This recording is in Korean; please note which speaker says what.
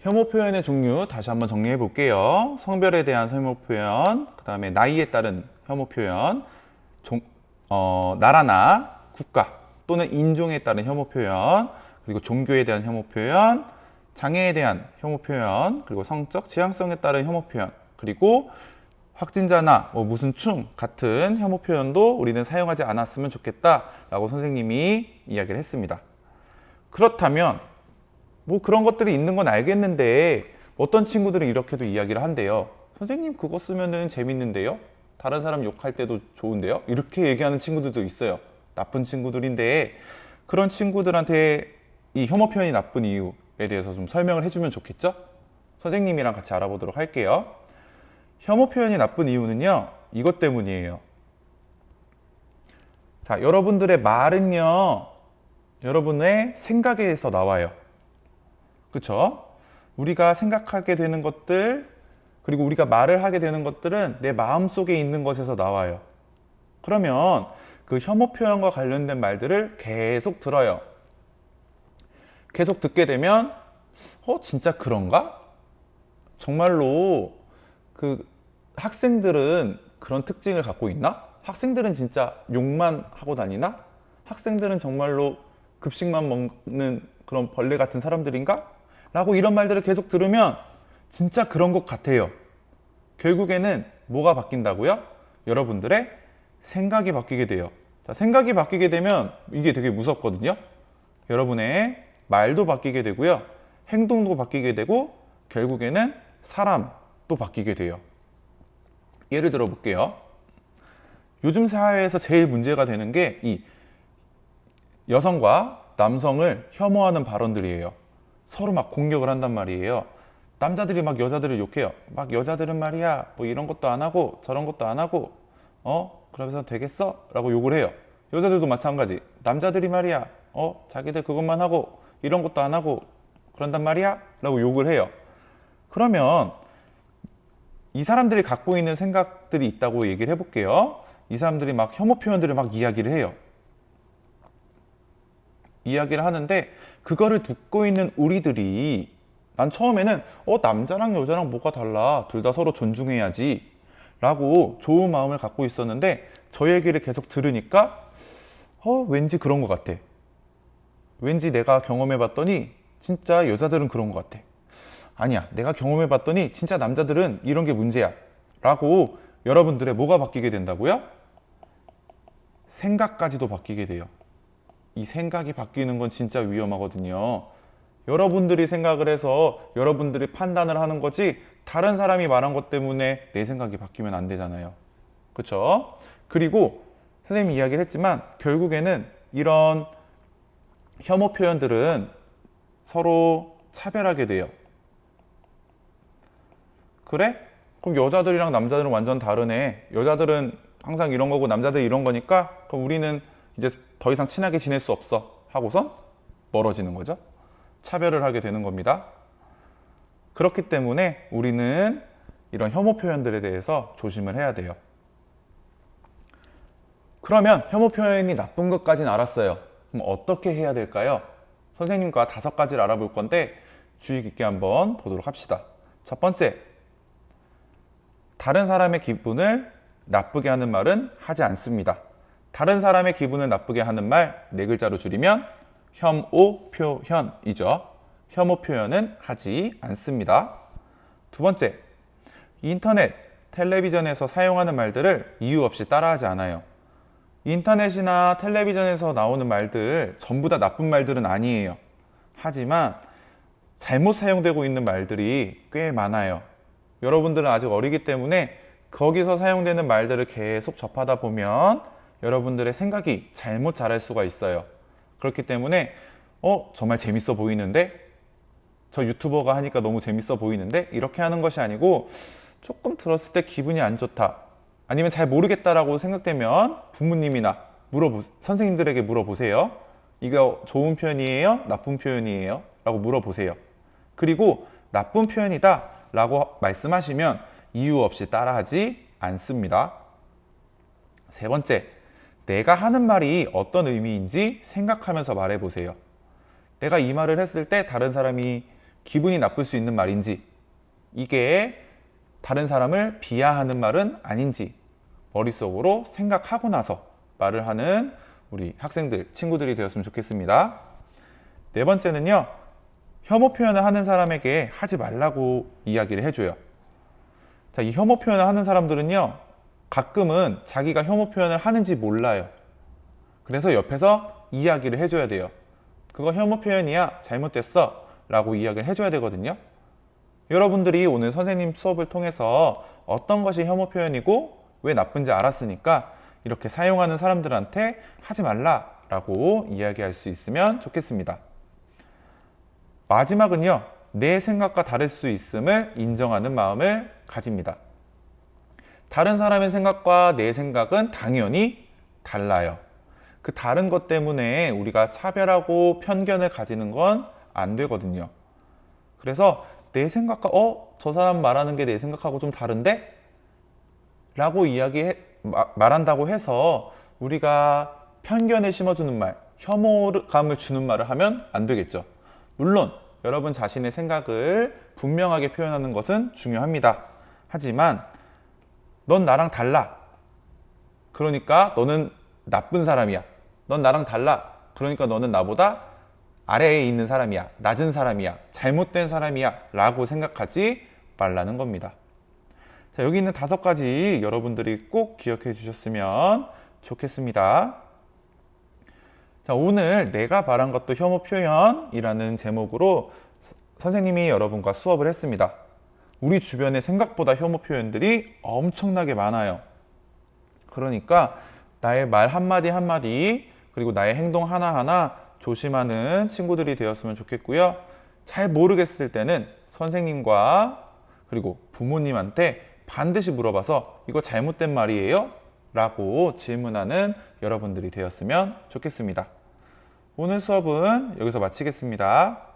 Speaker 1: 혐오 표현의 종류 다시 한번 정리해 볼게요. 성별에 대한 혐오 표현, 그 다음에 나이에 따른 혐오 표현, 나라나 국가 또는 인종에 따른 혐오 표현, 그리고 종교에 대한 혐오 표현, 장애에 대한 혐오 표현, 그리고 성적 지향성에 따른 혐오 표현, 그리고 확진자나 무슨 충 같은 혐오 표현도 우리는 사용하지 않았으면 좋겠다라고 선생님이 이야기를 했습니다. 그렇다면 그런 것들이 있는 건 알겠는데 어떤 친구들은 이렇게도 이야기를 한대요. 선생님 그거 쓰면은 재밌는데요? 다른 사람 욕할 때도 좋은데요? 이렇게 얘기하는 친구들도 있어요. 나쁜 친구들인데 그런 친구들한테 이 혐오 표현이 나쁜 이유에 대해서 좀 설명을 해주면 좋겠죠? 선생님이랑 같이 알아보도록 할게요. 혐오 표현이 나쁜 이유는요, 이것 때문이에요. 자, 여러분들의 말은요, 여러분의 생각에서 나와요. 그쵸? 우리가 생각하게 되는 것들, 그리고 우리가 말을 하게 되는 것들은 내 마음속에 있는 것에서 나와요. 그러면 그 혐오 표현과 관련된 말들을 계속 들어요. 계속 듣게 되면 진짜 그런가? 정말로 그 학생들은 그런 특징을 갖고 있나? 학생들은 진짜 욕만 하고 다니나? 학생들은 정말로 급식만 먹는 그런 벌레 같은 사람들인가? 라고 이런 말들을 계속 들으면 진짜 그런 것 같아요. 결국에는 뭐가 바뀐다고요? 여러분들의 생각이 바뀌게 돼요. 자, 생각이 바뀌게 되면 이게 되게 무섭거든요. 여러분의 말도 바뀌게 되고요. 행동도 바뀌게 되고 결국에는 사람도 바뀌게 돼요. 예를 들어 볼게요. 요즘 사회에서 제일 문제가 되는 게 이 여성과 남성을 혐오하는 발언들이에요. 서로 막 공격을 한단 말이에요. 남자들이 막 여자들을 욕해요. 막 여자들은 말이야 이런 것도 안 하고 저런 것도 안 하고 그러면서 되겠어? 라고 욕을 해요. 여자들도 마찬가지. 남자들이 말이야 자기들 그것만 하고 이런 것도 안 하고 그런단 말이야? 라고 욕을 해요. 그러면 이 사람들이 갖고 있는 생각들이 있다고 얘기를 해볼게요. 이 사람들이 막 혐오 표현들을 막 이야기를 해요. 이야기를 하는데 그거를 듣고 있는 우리들이 난 처음에는 남자랑 여자랑 뭐가 달라, 둘 다 서로 존중해야지 라고 좋은 마음을 갖고 있었는데 저 얘기를 계속 들으니까 왠지 그런 것 같아. 왠지 내가 경험해 봤더니 진짜 여자들은 그런 것 같아. 아니야, 내가 경험해 봤더니 진짜 남자들은 이런 게 문제야 라고 여러분들의 뭐가 바뀌게 된다고요? 생각까지도 바뀌게 돼요. 이 생각이 바뀌는 건 진짜 위험하거든요. 여러분들이 생각을 해서 여러분들이 판단을 하는 거지 다른 사람이 말한 것 때문에 내 생각이 바뀌면 안 되잖아요. 그렇죠? 그리고 선생님이 이야기를 했지만 결국에는 이런 혐오 표현들은 서로 차별하게 돼요. 그래? 그럼 여자들이랑 남자들은 완전 다르네. 여자들은 항상 이런 거고 남자들이 이런 거니까 그럼 우리는 이제 더 이상 친하게 지낼 수 없어 하고선 멀어지는 거죠. 차별을 하게 되는 겁니다. 그렇기 때문에 우리는 이런 혐오 표현들에 대해서 조심을 해야 돼요. 그러면 혐오 표현이 나쁜 것까지는 알았어요. 그럼 어떻게 해야 될까요? 선생님과 5가지를 알아볼 건데 주의 깊게 한번 보도록 합시다. 첫 번째, 다른 사람의 기분을 나쁘게 하는 말은 하지 않습니다. 다른 사람의 기분을 나쁘게 하는 말 4글자로 줄이면 혐오 표현이죠. 혐오 표현은 하지 않습니다. 두 번째, 인터넷, 텔레비전에서 사용하는 말들을 이유 없이 따라하지 않아요. 인터넷이나 텔레비전에서 나오는 말들 전부 다 나쁜 말들은 아니에요. 하지만 잘못 사용되고 있는 말들이 꽤 많아요. 여러분들은 아직 어리기 때문에 거기서 사용되는 말들을 계속 접하다 보면 여러분들의 생각이 잘못 자랄 수가 있어요. 그렇기 때문에 정말 재밌어 보이는데? 저 유튜버가 하니까 너무 재밌어 보이는데? 이렇게 하는 것이 아니고 조금 들었을 때 기분이 안 좋다. 아니면 잘 모르겠다라고 생각되면 부모님이나 선생님들에게 물어보세요. 이거 좋은 표현이에요? 나쁜 표현이에요? 라고 물어보세요. 그리고 나쁜 표현이다 라고 말씀하시면 이유 없이 따라하지 않습니다. 세 번째, 내가 하는 말이 어떤 의미인지 생각하면서 말해보세요. 내가 이 말을 했을 때 다른 사람이 기분이 나쁠 수 있는 말인지, 이게 다른 사람을 비하하는 말은 아닌지 머릿속으로 생각하고 나서 말을 하는 우리 학생들, 친구들이 되었으면 좋겠습니다. 네 번째는요, 혐오 표현을 하는 사람에게 하지 말라고 이야기를 해줘요. 자, 이 혐오 표현을 하는 사람들은요, 가끔은 자기가 혐오 표현을 하는지 몰라요. 그래서 옆에서 이야기를 해줘야 돼요. 그거 혐오 표현이야, 잘못됐어 라고 이야기를 해줘야 되거든요. 여러분들이 오늘 선생님 수업을 통해서 어떤 것이 혐오 표현이고 왜 나쁜지 알았으니까 이렇게 사용하는 사람들한테 하지 말라라고 이야기할 수 있으면 좋겠습니다. 마지막은요, 내 생각과 다를 수 있음을 인정하는 마음을 가집니다. 다른 사람의 생각과 내 생각은 당연히 달라요. 그 다른 것 때문에 우리가 차별하고 편견을 가지는 건 안 되거든요. 그래서 내 생각과 저 사람 말하는 게 내 생각하고 좀 다른데? 라고 말한다고 해서 우리가 편견을 심어주는 말, 혐오감을 주는 말을 하면 안 되겠죠. 물론 여러분 자신의 생각을 분명하게 표현하는 것은 중요합니다. 하지만 넌 나랑 달라. 그러니까 너는 나쁜 사람이야. 넌 나랑 달라. 그러니까 너는 나보다 아래에 있는 사람이야. 낮은 사람이야. 잘못된 사람이야. 라고 생각하지 말라는 겁니다. 자, 여기 있는 5가지 여러분들이 꼭 기억해 주셨으면 좋겠습니다. 자, 오늘 내가 바란 것도 혐오 표현이라는 제목으로 선생님이 여러분과 수업을 했습니다. 우리 주변에 생각보다 혐오 표현들이 엄청나게 많아요. 그러니까 나의 말 한마디 한마디 그리고 나의 행동 하나하나 조심하는 친구들이 되었으면 좋겠고요. 잘 모르겠을 때는 선생님과 그리고 부모님한테 반드시 물어봐서 이거 잘못된 말이에요? 라고 질문하는 여러분들이 되었으면 좋겠습니다. 오늘 수업은 여기서 마치겠습니다.